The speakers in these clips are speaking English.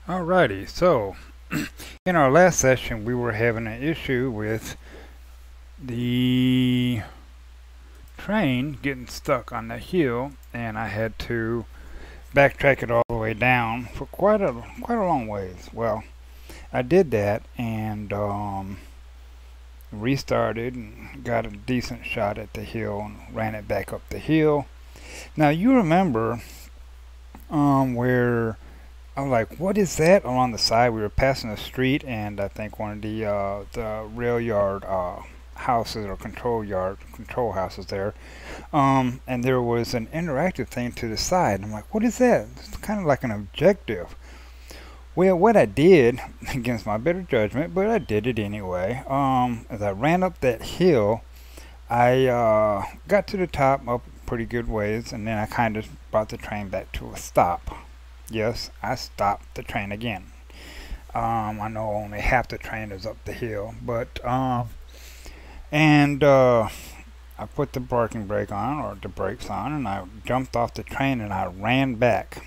Alrighty, so in our last session we were having an issue with the train getting stuck on the hill, and I had to backtrack it all the way down for quite a long ways. Well, I did that and restarted and got a decent shot at the hill and ran it back up the hill. Now you remember where I was like, what is that along the side? We were passing a street, and I think one of the rail yard houses or control houses there, and there was an interactive thing to the side. I'm like, what is that? It's kind of like an objective. Well, what I did, against my better judgment, but I did it anyway. As I ran up that hill, I got to the top up pretty good ways, and then I kind of brought the train back to a stop. Yes, I stopped the train again. I know only half the train is up the hill, but and I put the parking brake on, or the brakes on, and I jumped off the train and I ran back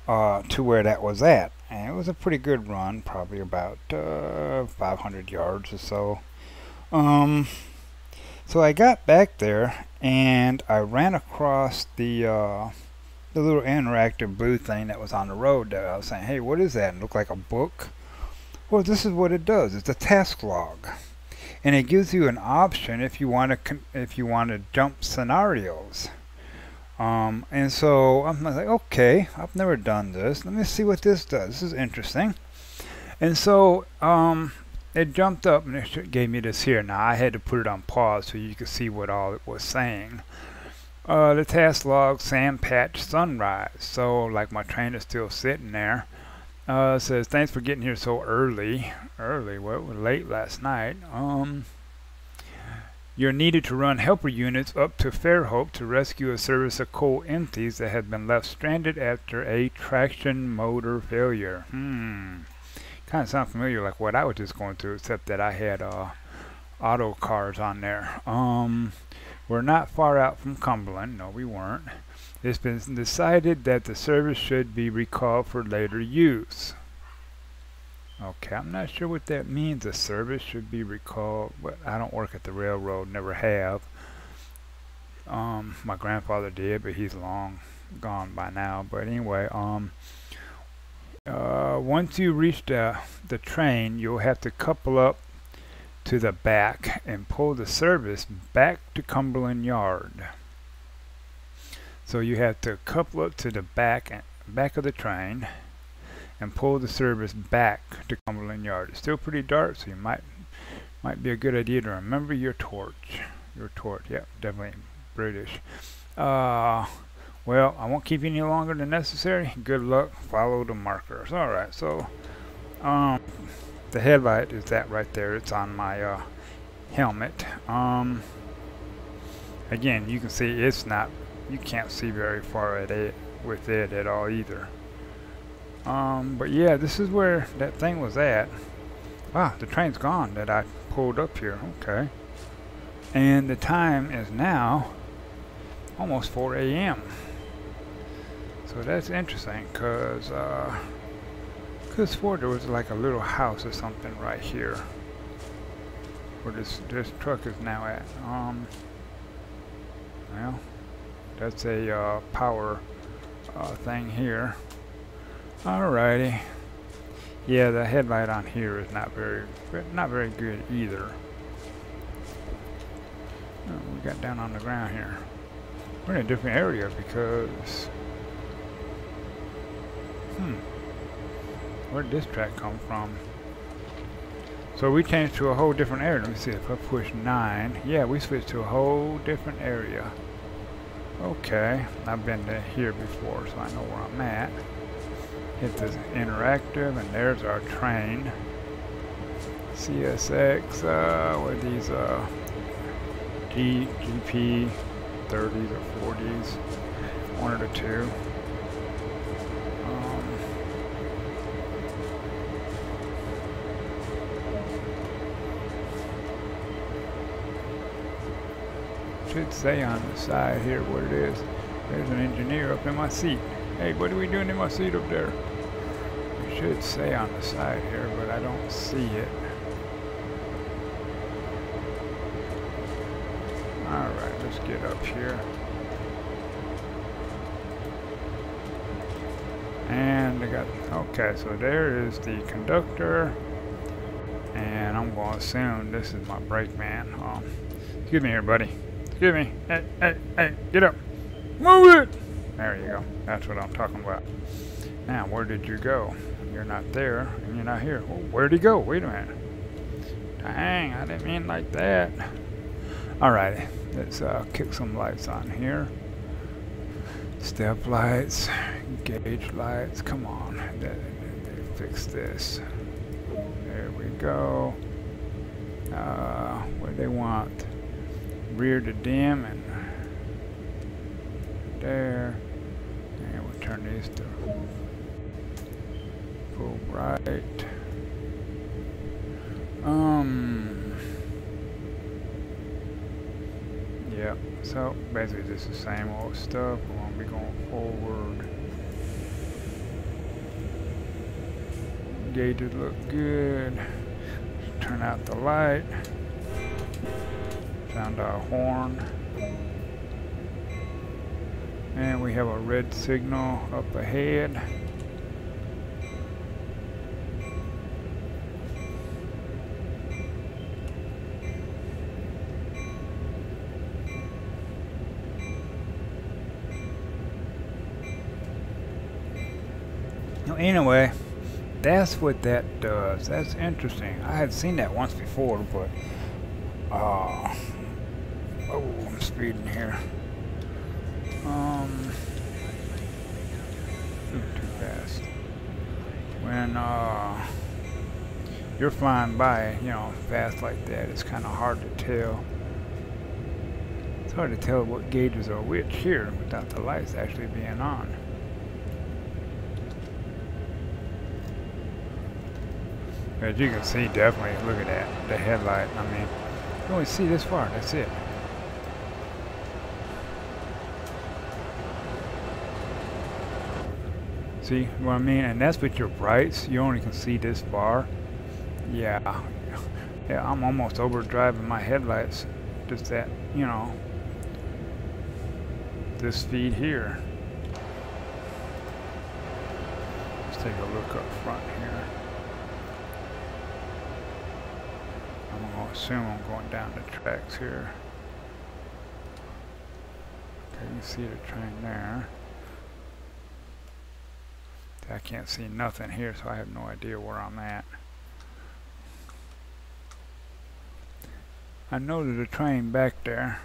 to where that was at. And it was a pretty good run, probably about 500 yards or so. So I got back there and I ran across the little interactive blue thing that was on the road there. I was saying, hey, what is that? It looked like a book. Well, this is what it does. It's a task log, and it gives you an option if you want to jump scenarios. And so I'm like, okay, I've never done this. Let me see what this does. This is interesting. And so it jumped up and it gave me this here. Now I had to put it on pause so you could see what all it was saying. The task log, sand patch, sunrise. So like my train is still sitting there. It says, thanks for getting here so early. Early? Well, it was late last night. You're needed to run helper units up to Fairhope to rescue a service of coal empties that had been left stranded after a traction motor failure. Kind of sounds familiar, like what I was just going through, except that I had auto cars on there. We're not far out from Cumberland. No, we weren't. It's been decided that the service should be recalled for later use. Okay, I'm not sure what that means. The service should be recalled, but I don't work at the railroad, never have. My grandfather did, but he's long gone by now. But anyway, once you reach the train, you'll have to couple up to the back and pull the service back to Cumberland Yard. So you have to couple it to the back of the train and pull the service back to Cumberland Yard. It's still pretty dark, so you might be a good idea to remember your torch. Your torch, yep, definitely British. Well, I won't keep you any longer than necessary. Good luck. Follow the markers. All right, so the headlight is that right there. It's on my helmet. Again, you can see it's not. You can't see very far at it with it at all either. But yeah, this is where that thing was at. Wow, the train's gone that I pulled up here. Okay, and the time is now almost 4 a.m. So that's interesting, cause there was like a little house or something right here where this truck is now at. Well, that's a power thing here. Alrighty. Yeah, the headlight on here is not very good either. We got down on the ground here. We're in a different area because where did this track come from? So we changed to a whole different area. Let me see if I push 9. Yeah, we switched to a whole different area. Okay, I've been to here before, so I know where I'm at. Hit this interactive, and there's our train. CSX, what are these, GP 30s or 40s, one of the two. Should say on the side here what it is. There's an engineer up in my seat. Hey, what are we doing in my seat up there? should say on the side here, but I don't see it. Alright, let's get up here. And I got, okay, so there is the conductor. And I'm going to assume this is my brake man. Excuse me here, buddy. Excuse me. Hey, hey, hey, get up. Move it! There you go. That's what I'm talking about. Now, where did you go? You're not there, and you're not here. Oh, where'd he go? Wait a minute. Dang, I didn't mean like that. Alrighty, let's kick some lights on here. Step lights, gauge lights. Come on, fix this. There we go. What do they want? Rear to dim and there. And we'll turn these to full bright. Yeah, so basically just the same old stuff. We're going to be going forward. Gauges look good. Turn out the light. Found our horn. And we have a red signal up ahead. Anyway, that's what that does. That's interesting. I had seen that once before, but oh, I'm speeding here. Too fast. When you're flying by, you know, fast like that, it's kind of hard to tell. It's hard to tell what gauges are which here without the lights actually being on. As you can see, definitely, look at that, the headlight. I mean, you only see this far, that's it. See what I mean? And that's with your brights, you only can see this far. Yeah, I'm almost overdriving my headlights, just that, you know, this speed here. Let's take a look up front here. I'm going to assume I'm going down the tracks here. Okay, you can see the train there. I can't see nothing here, so I have no idea where I'm at. I know there's a train back there.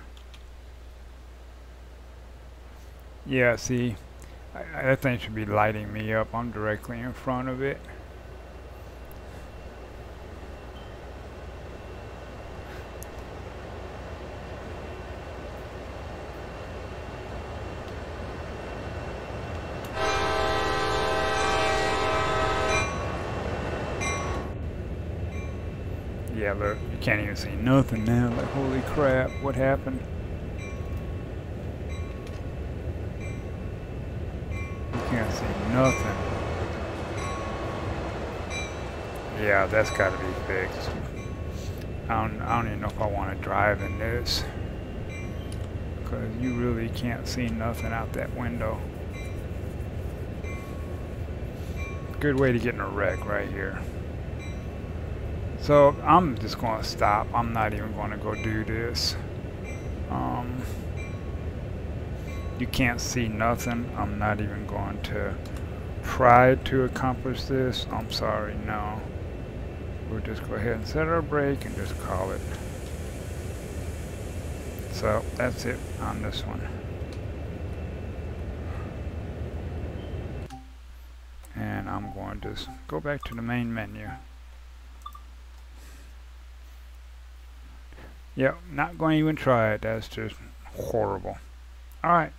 Yeah, see, that thing should be lighting me up. I'm directly in front of it. Yeah, look, you can't even see nothing now. Like, holy crap, what happened? You can't see nothing. Yeah, that's got to be fixed. I don't even know if I want to drive in this, because you really can't see nothing out that window. Good way to get in a wreck right here. So I'm just going to stop. I'm not even going to go do this. You can't see nothing. I'm not even going to try to accomplish this. I'm sorry, no. We'll just go ahead and set our brake and just call it. So that's it on this one. And I'm going to just go back to the main menu. Yep, not going to even try it. That's just horrible. Alright.